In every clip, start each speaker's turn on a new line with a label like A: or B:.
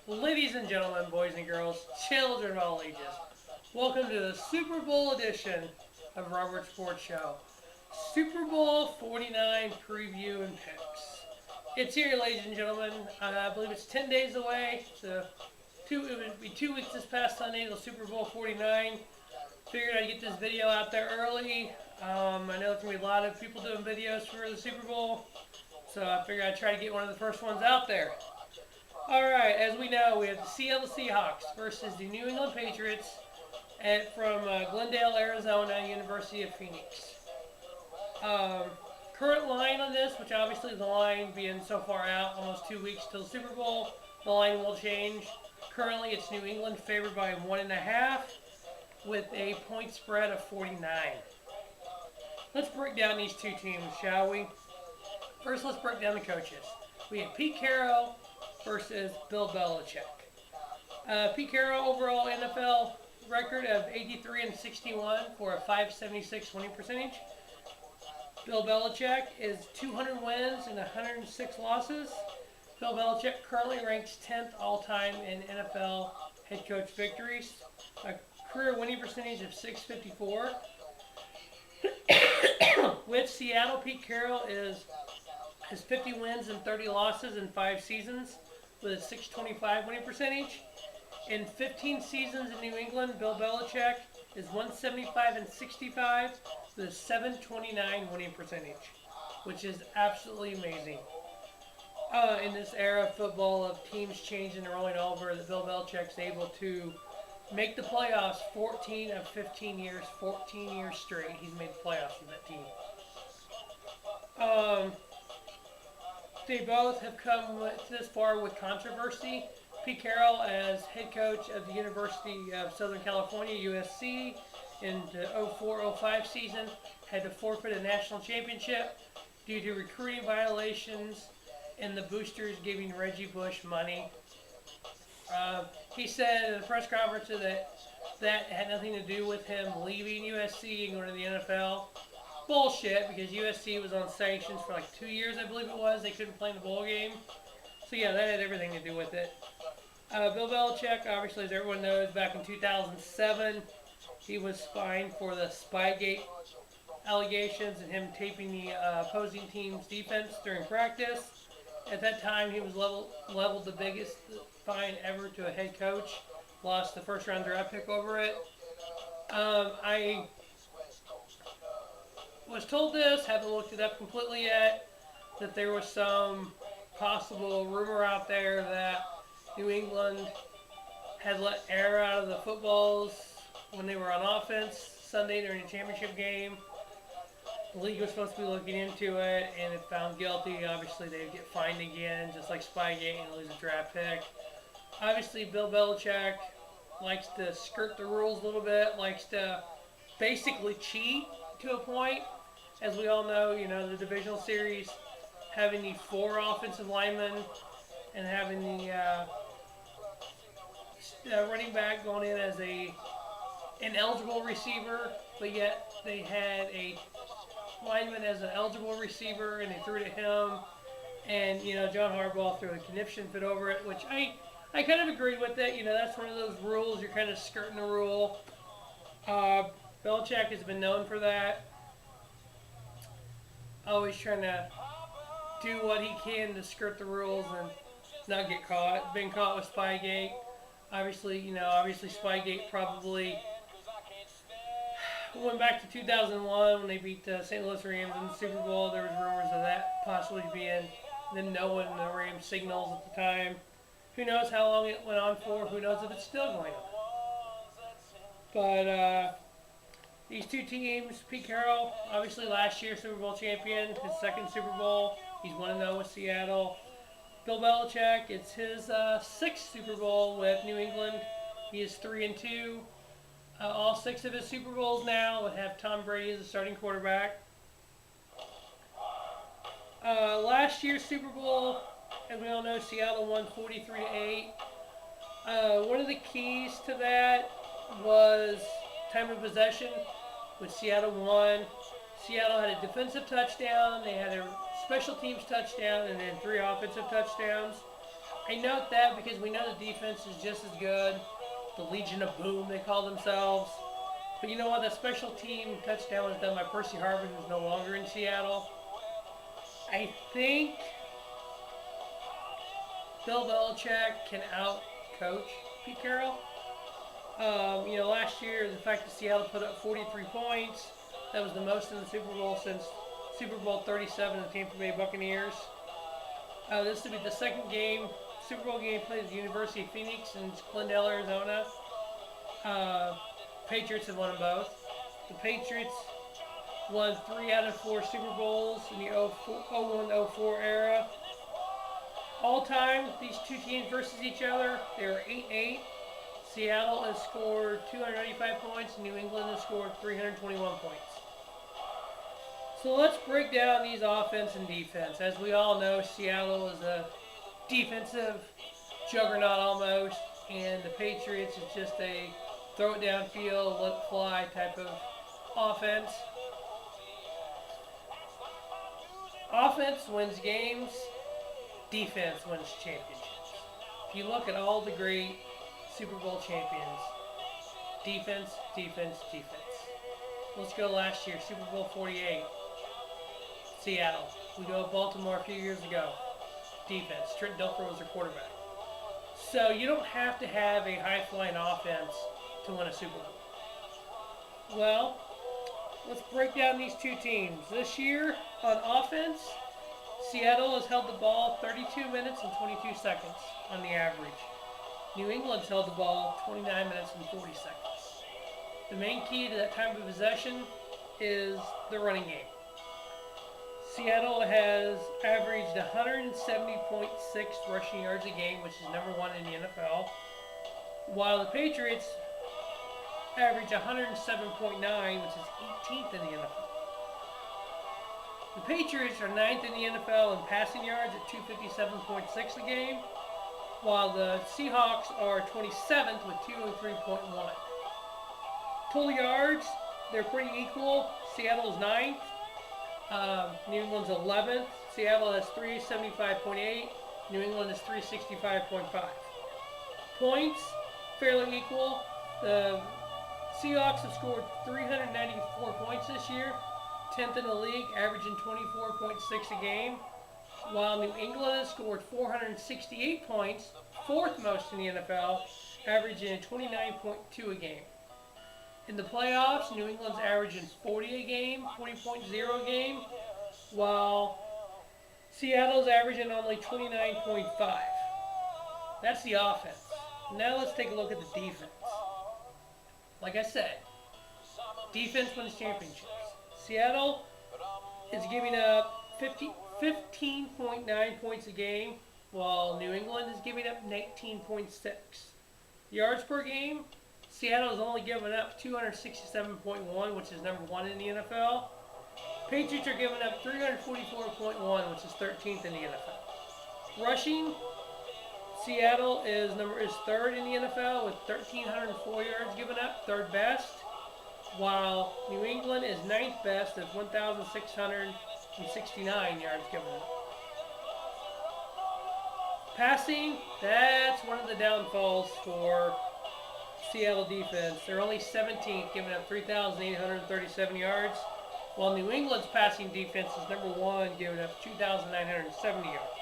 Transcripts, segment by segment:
A: Ladies and gentlemen, boys and girls, children of all ages, welcome to the Super Bowl edition of Robert Sports Show. Super Bowl 49 preview and picks. It's here, ladies and gentlemen. I believe it's 10 days away. It would be 2 weeks this past Sunday till Super Bowl 49. Figured I'd get this video out there early. I know there's going to be a lot of people doing videos for the Super Bowl, so I figured I'd try to get one of the first ones out there. Alright, as we know, we have the Seattle Seahawks versus the New England Patriots from Glendale, Arizona, University of Phoenix. Current line on this, which obviously the line being so far out, almost 2 weeks till the Super Bowl, the line will change. Currently, it's New England favored by 1.5 with a point spread of 49. Let's break down these two teams, shall we? First, let's break down the coaches. We have Pete Carroll versus Bill Belichick. Pete Carroll overall NFL record of 83-61 for a 576 winning percentage. Bill Belichick is 200 wins and 106 losses. Bill Belichick currently ranks 10th all-time in NFL head coach victories. A career winning percentage of 654. With Seattle, Pete Carroll has 50 wins and 30 losses in 5 seasons with a 625 winning percentage. In 15 seasons in New England, Bill Belichick is 175-65 with a 729 winning percentage, which is absolutely amazing. In this era of football of teams changing and rolling over, that Bill Belichick's able to make the playoffs 14 of 15 years, 14 years straight. He's made the playoffs with that team. They both have come this far with controversy. Pete Carroll, as head coach of the University of Southern California, USC, in the 04-05 season, had to forfeit a national championship due to recruiting violations and the boosters giving Reggie Bush money. He said in a press conference that had nothing to do with him leaving USC and going to the NFL. Bullshit, because USC was on sanctions for like 2 years, I believe it was. They couldn't play in the bowl game. So yeah, that had everything to do with it. Bill Belichick, obviously, as everyone knows, back in 2007, he was fined for the Spygate allegations and him taping the opposing team's defense during practice. At that time, he was leveled the biggest fine ever to a head coach. Lost the first round draft pick over it. I was told this, haven't looked it up completely yet, that there was some possible rumor out there that New England had let air out of the footballs when they were on offense Sunday during the championship game. The league was supposed to be looking into it, and if found guilty, obviously they would get fined again, just like Spygate, and lose a draft pick. Obviously, Bill Belichick likes to skirt the rules a little bit, likes to basically cheat to a point. As we all know, the divisional series, having the 4 offensive linemen and having the running back going in as an eligible receiver, but yet they had a lineman as an eligible receiver and they threw it at him. And, John Harbaugh threw a conniption fit over it, which I kind of agreed with it. That's one of those rules. You're kind of skirting the rule. Belichick has been known for that. Always trying to do what he can to skirt the rules and not get caught. Been caught with Spygate. Obviously Spygate probably went back to 2001 when they beat the St. Louis Rams in the Super Bowl. There was rumors of that possibly being them knowing the Rams signals at the time. Who knows how long it went on for? Who knows if it's still going on? But these two teams, Pete Carroll, obviously last year Super Bowl champion, his second Super Bowl. He's 1-0 with Seattle. Bill Belichick, it's his 6th Super Bowl with New England. He is 3-2. All 6 of his Super Bowls now would have Tom Brady as the starting quarterback. Last year's Super Bowl, as we all know, Seattle won 43-8. One of the keys to that was time of possession, which Seattle won. Seattle had a defensive touchdown, they had a special teams touchdown, and then 3 offensive touchdowns. I note that because we know the defense is just as good. The Legion of Boom, they call themselves. But you know what? That special team touchdown was done by Percy Harvin, who's no longer in Seattle. I think Bill Belichick can out-coach Pete Carroll. Last year, the fact that Seattle put up 43 points, that was the most in the Super Bowl since Super Bowl 37 of the Tampa Bay Buccaneers. This will be the second game, Super Bowl game played at the University of Phoenix in Glendale, Arizona. Patriots have won them both. The Patriots won 3 out of 4 Super Bowls in the 01-04 era. All time, these two teams versus each other, they were 8-8. Seattle has scored 295 points, and New England has scored 321 points. So let's break down these offense and defense. As we all know, Seattle is a defensive juggernaut almost, and the Patriots is just a throw it downfield, let it fly type of offense. Offense wins games, defense wins championships. If you look at all the great Super Bowl champions, defense, defense, defense. Let's go last year, Super Bowl 48, Seattle. We go to Baltimore a few years ago, defense. Trent Dilfer was their quarterback. So you don't have to have a high-flying offense to win a Super Bowl. Well, let's break down these two teams. This year, on offense, Seattle has held the ball 32 minutes and 22 seconds on the average. New England's held the ball 29 minutes and 40 seconds. The main key to that time of possession is the running game. Seattle has averaged 170.6 rushing yards a game, which is number 1 in the NFL, while the Patriots average 107.9, which is 18th in the NFL. The Patriots are 9th in the NFL in passing yards at 257.6 a game, while the Seahawks are 27th with 203.1. Total yards, they're pretty equal. Seattle's 9th. New England's 11th. Seattle has 375.8. New England is 365.5. Points, fairly equal. The Seahawks have scored 394 points this year, 10th in the league, averaging 24.6 a game, while New England has scored 468 points, 4th most in the NFL, averaging 29.2 a game. In the playoffs, New England's averaging 40 a game, 40.0 a game, while Seattle's averaging only 29.5. That's the offense. Now let's take a look at the defense. Like I said, defense wins championships. Seattle is giving up 15.9 points a game, while New England is giving up 19.6. Yards per game, Seattle has only given up 267.1, which is number 1 in the NFL. Patriots are giving up 344.1, which is 13th in the NFL. Rushing, Seattle is 3rd in the NFL with 1,304 yards given up, 3rd best, while New England is 9th best at 1,669 yards given up. Passing, that's one of the downfalls for Seattle defense. They're only 17th, giving up 3,837 yards, while New England's passing defense is number 1, giving up 2,970 yards.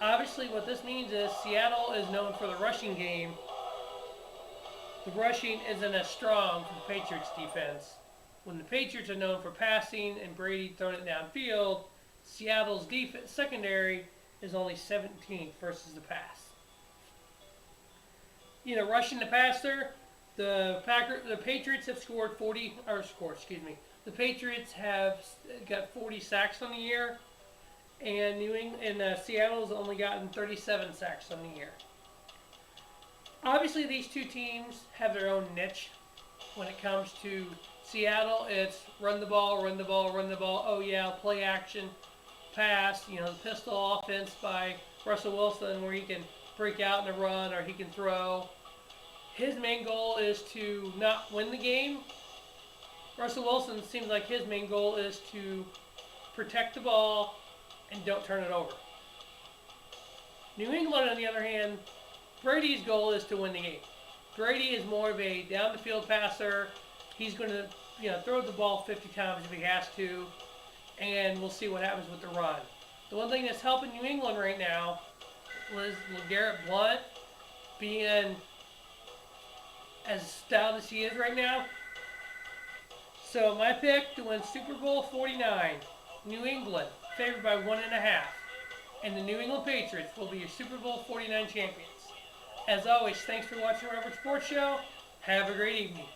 A: Obviously, what this means is Seattle is known for the rushing game. The rushing isn't as strong for the Patriots defense. When the Patriots are known for passing and Brady throwing it downfield, Seattle's defense secondary is only 17th versus the pass. Rushing the passer, the Patriots have scored the Patriots have got 40 sacks on the year, and Seattle's only gotten 37 sacks on the year. Obviously, these two teams have their own niche. When it comes to Seattle, it's run the ball, run the ball, run the ball. Oh yeah, play action, pass. The pistol offense by Russell Wilson, where he can break out in a run or he can throw. His main goal is to not win the game. Russell Wilson seems like his main goal is to protect the ball and don't turn it over. New England, on the other hand, Brady's goal is to win the game. Brady is more of a down the field passer. He's going to, throw the ball 50 times if he has to, and we'll see what happens with the run. The one thing that's helping New England right now was LeGarrette Blount being as stout as he is right now. So my pick to win Super Bowl 49, New England, favored by 1.5. And the New England Patriots will be your Super Bowl 49 champions. As always, thanks for watching Robert Sports Show. Have a great evening.